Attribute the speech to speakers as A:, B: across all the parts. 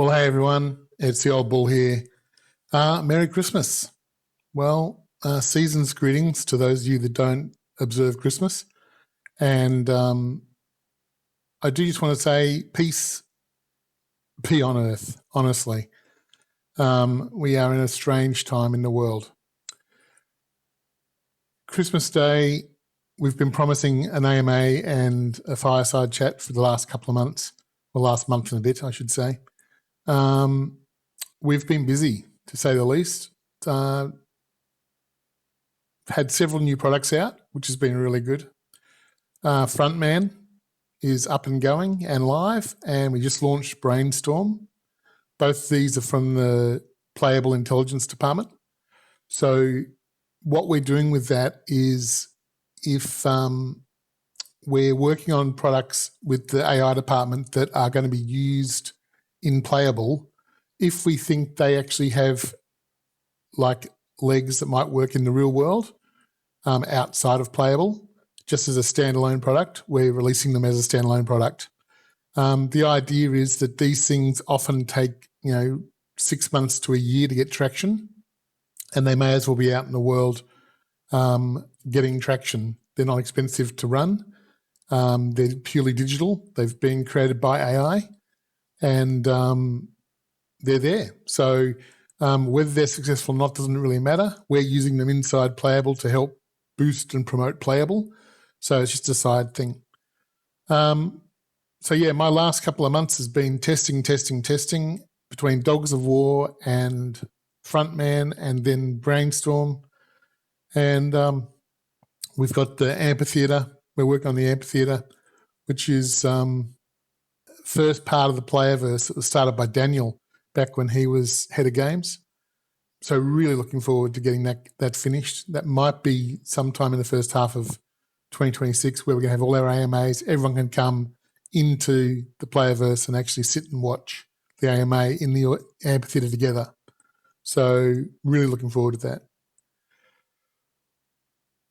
A: Well, hey everyone, it's the old bull here. Merry Christmas. Well, season's greetings to those of you that don't observe Christmas. And I do just want to say peace be on earth, honestly. We are in a strange time in the world. Christmas Day, we've been promising an AMA and a fireside chat for the last couple of months, or last month and a bit, I should say. We've been busy, to say the least. Had several new products out, which has been really good. Frontman is up and going and live, and we just launched Brainstorm. Both of these are from the Playable Intelligence department. So what we're doing with that is if we're working on products with the AI department that are going to be used in Playable, if we think they actually have like legs that might work in the real world outside of Playable, just as a standalone product, we're releasing them as a standalone product. The idea is that these things often take, 6 months to a year to get traction, and they may as well be out in the world getting traction. They're not expensive to run. They're purely digital. They've been created by AI, and they're there. So whether they're successful or not doesn't really matter. We're using them inside Playable to help boost and promote Playable. So it's just a side thing. My last couple of months has been testing between Dogs of War and Frontman and then Brainstorm. And we've got the Amphitheatre. We're working on the Amphitheatre, which is first part of the Playerverse that was started by Daniel back when he was head of games. So really looking forward to getting that finished. That might be sometime in the first half of 2026 where we're going to have all our AMAs. Everyone can come into the Playerverse and actually sit and watch the AMA in the Amphitheatre together. So really looking forward to that.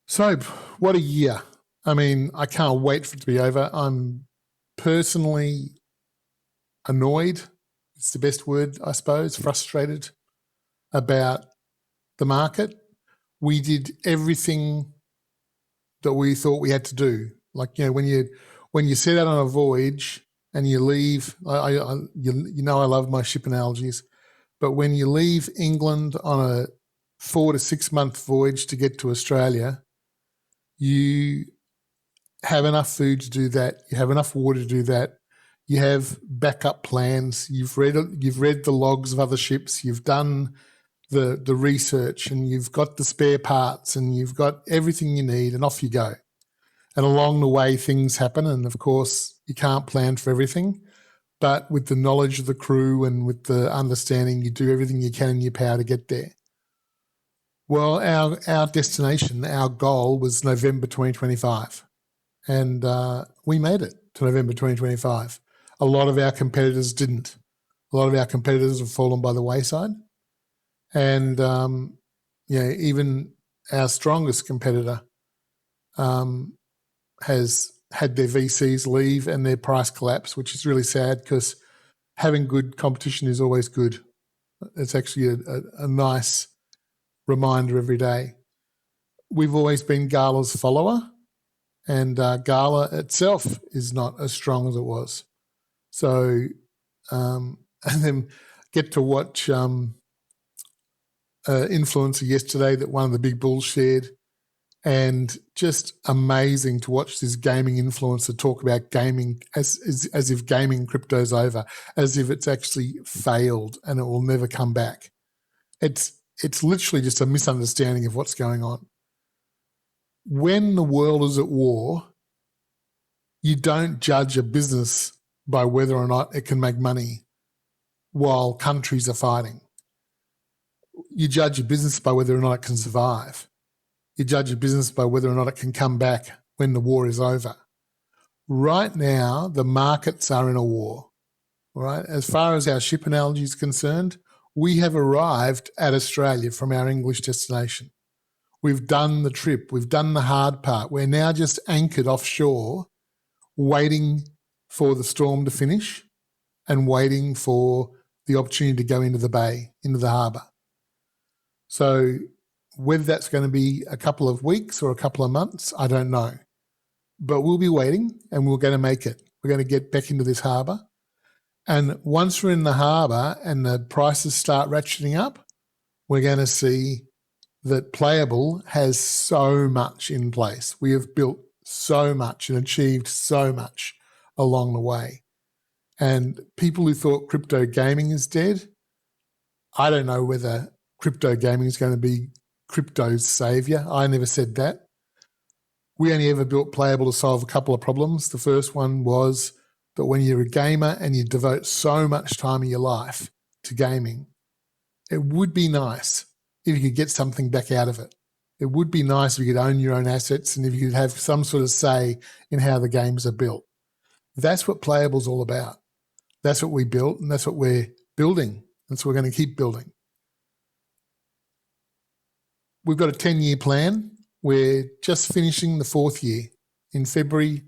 A: So what a year. I mean, I can't wait for it to be over. I'm personally annoyed. It's the best word, I suppose, frustrated about the market. We did everything that we thought we had to do. Like, when you set out on a voyage and you leave, I love my ship analogies, but when you leave England on a 4 to 6 month voyage to get to Australia, you have enough food to do that. You have enough water to do that. You have backup plans. You've read the logs of other ships. You've done the research, and you've got the spare parts, and you've got everything you need, and off you go. And along the way, things happen, and of course, you can't plan for everything. But with the knowledge of the crew and with the understanding, you do everything you can in your power to get there. Well, our destination, our goal was November 2025, and we made it to November 2025. A lot of our competitors didn't. A lot of our competitors have fallen by the wayside. And, even our strongest competitor has had their VCs leave and their price collapse, which is really sad because having good competition is always good. It's actually a nice reminder every day. We've always been Gala's follower, and Gala itself is not as strong as it was. So, and then get to watch influencer yesterday that one of the big bulls shared, and just amazing to watch this gaming influencer talk about gaming as if gaming crypto's over, as if it's actually failed and it will never come back. It's literally just a misunderstanding of what's going on. When the world is at war, you don't judge a business by whether or not it can make money while countries are fighting. You judge a business by whether or not it can survive. You judge a business by whether or not it can come back when the war is over. Right now, the markets are in a war. Right? As far as our ship analogy is concerned, we have arrived at Australia from our English destination. We've done the trip. We've done the hard part. We're now just anchored offshore, waiting for the storm to finish and waiting for the opportunity to go into the bay, into the harbour. So whether that's going to be a couple of weeks or a couple of months, I don't know. But we'll be waiting and we're going to make it. We're going to get back into this harbour. And once we're in the harbour and the prices start ratcheting up, we're going to see that Playable has so much in place. We have built so much and achieved so much along the way. And people who thought crypto gaming is dead, I don't know whether crypto gaming is going to be crypto's saviour. I never said that. We only ever built Playable to solve a couple of problems. The first one was that when you're a gamer and you devote so much time of your life to gaming, it would be nice if you could get something back out of it. It would be nice if you could own your own assets and if you could have some sort of say in how the games are built. That's what Playable's all about. That's what we built and that's what we're building. That's what we're going to keep building. We've got a 10-year plan. We're just finishing the 4th year. In February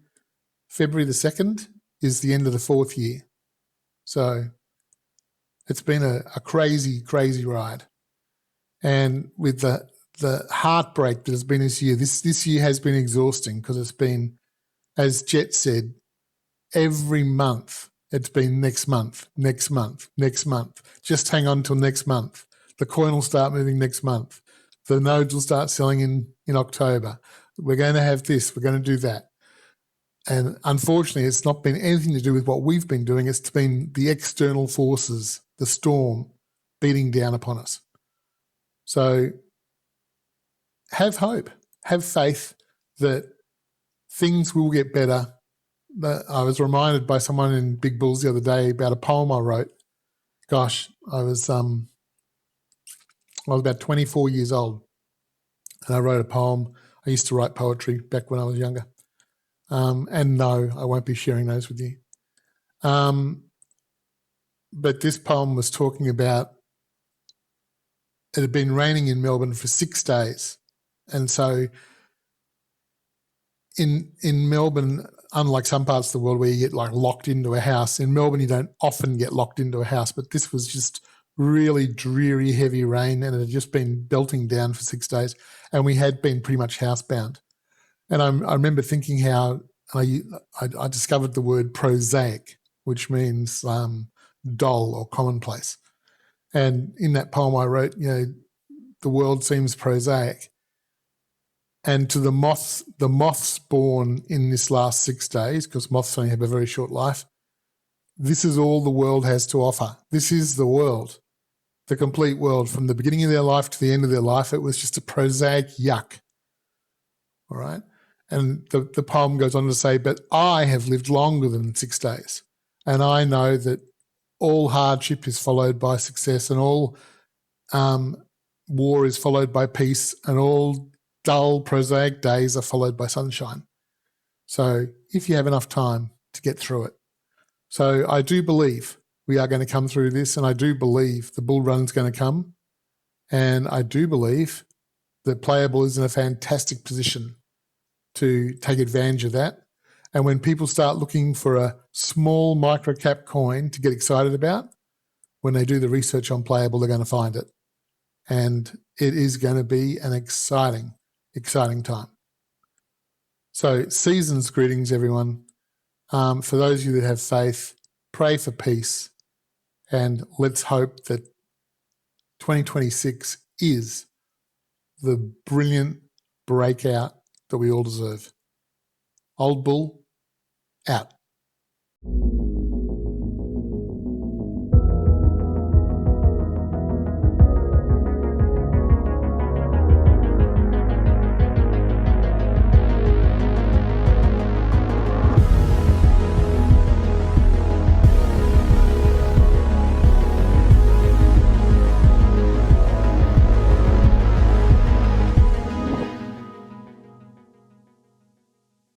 A: the 2nd is the end of the 4th year. So it's been a crazy, crazy ride. And with the heartbreak that has been this year has been exhausting because it's been, as Jet said, every month it's been next month. Just hang on till next month. The coin will start moving next month. The nodes will start selling in October. We're going to have this. We're going to do that. And unfortunately, it's not been anything to do with what we've been doing. It's been the external forces, the storm beating down upon us. So have hope, have faith that things will get better. I was reminded by someone in Big Bulls the other day about a poem I wrote. Gosh, I was about 24 years old and I wrote a poem. I used to write poetry back when I was younger. And no, I won't be sharing those with you. But this poem was talking about it had been raining in Melbourne for 6 days. And so in Melbourne, unlike some parts of the world where you get like locked into a house, in Melbourne you don't often get locked into a house, but this was just really dreary, heavy rain and it had just been belting down for 6 days and we had been pretty much housebound. And I remember thinking how I discovered the word prosaic, which means dull or commonplace. And in that poem I wrote, the world seems prosaic. And to the moths born in this last 6 days, because moths only have a very short life, this is all the world has to offer. This is the world, the complete world. From the beginning of their life to the end of their life, it was just a prosaic yuck. All right? And the poem goes on to say, but I have lived longer than 6 days. And I know that all hardship is followed by success and all war is followed by peace and all dull, prosaic days are followed by sunshine. So if you have enough time to get through it. So I do believe we are going to come through this and I do believe the bull run is going to come and I do believe that Playable is in a fantastic position to take advantage of that. And when people start looking for a small micro-cap coin to get excited about, when they do the research on Playable, they're going to find it. And it is going to be an exciting time. So season's greetings, everyone. For those of you that have faith, pray for peace. And let's hope that 2026 is the brilliant breakout that we all deserve. Old Bull, out.